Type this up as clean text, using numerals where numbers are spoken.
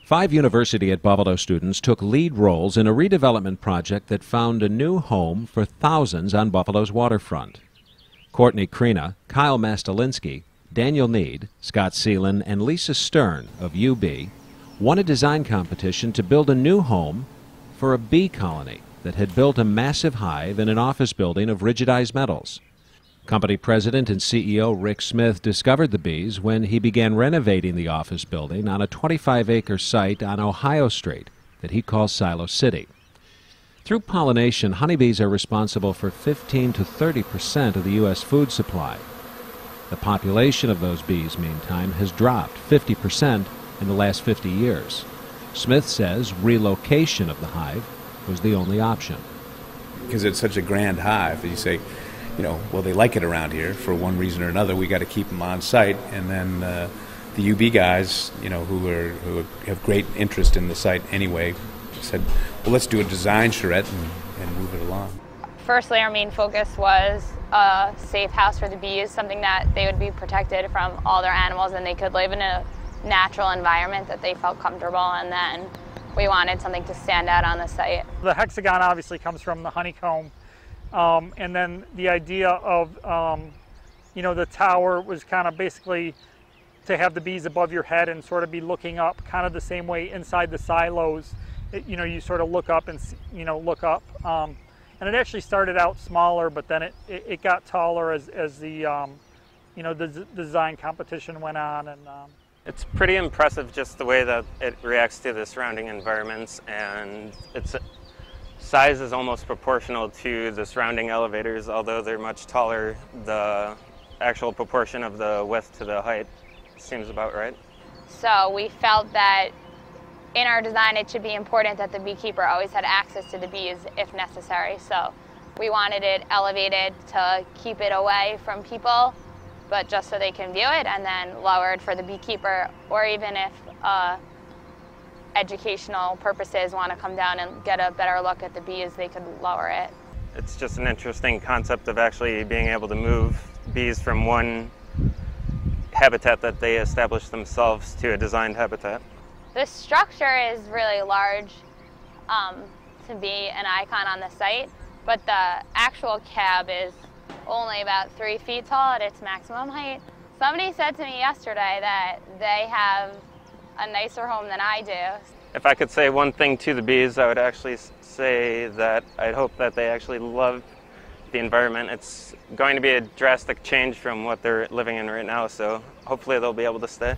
5 University at Buffalo students took lead roles in a redevelopment project that found a new home for thousands on Buffalo's waterfront. Courtney Krena, Kyle Mastelinski, Daniel Need, Scott Seelan, and Lisa Stern of UB won a design competition to build a new home for a bee colony that had built a massive hive in an office building of rigidized metals. Company president and CEO Rick Smith discovered the bees when he began renovating the office building on a 25-acre site on Ohio Street that he calls Silo City. Through pollination, honeybees are responsible for 15 to 30% of the U.S. food supply. The population of those bees, meantime, has dropped 50% in the last 50 years. Smith says relocation of the hive was the only option. Because it's such a grand hive, you say, well, they like it around here for one reason or another. We got to keep them on site, and then the UB guys, who have great interest in the site anyway, said, well, let's do a design charrette and move it along. Firstly, our main focus was a safe house for the bees, something that they would be protected from all their animals and they could live in a natural environment that they felt comfortable, and then we wanted something to stand out on the site. The hexagon obviously comes from the honeycomb, and then the idea of the tower was kind of basically to have the bees above your head and sort of be looking up, kind of the same way inside the silos. You sort of look up and look up, and it actually started out smaller, but then it got taller as the the design competition went on. And it's pretty impressive just the way that it reacts to the surrounding environments, and its size is almost proportional to the surrounding elevators. Although they're much taller, the actual proportion of the width to the height seems about right. So we felt that in our design it should be important that the beekeeper always had access to the bees if necessary. So we wanted it elevated to keep it away from people, but just so they can view it, and then lowered for the beekeeper, or even if educational purposes want to come down and get a better look at the bees, they could lower it. It's just an interesting concept of actually being able to move bees from one habitat that they established themselves to a designed habitat. The structure is really large to be an icon on the site, but the actual cab is only about 3 feet tall at its maximum height. Somebody said to me yesterday that they have a nicer home than I do. If I could say one thing to the bees, I would actually say that I'd hope that they actually love the environment. It's going to be a drastic change from what they're living in right now, so hopefully they'll be able to stay.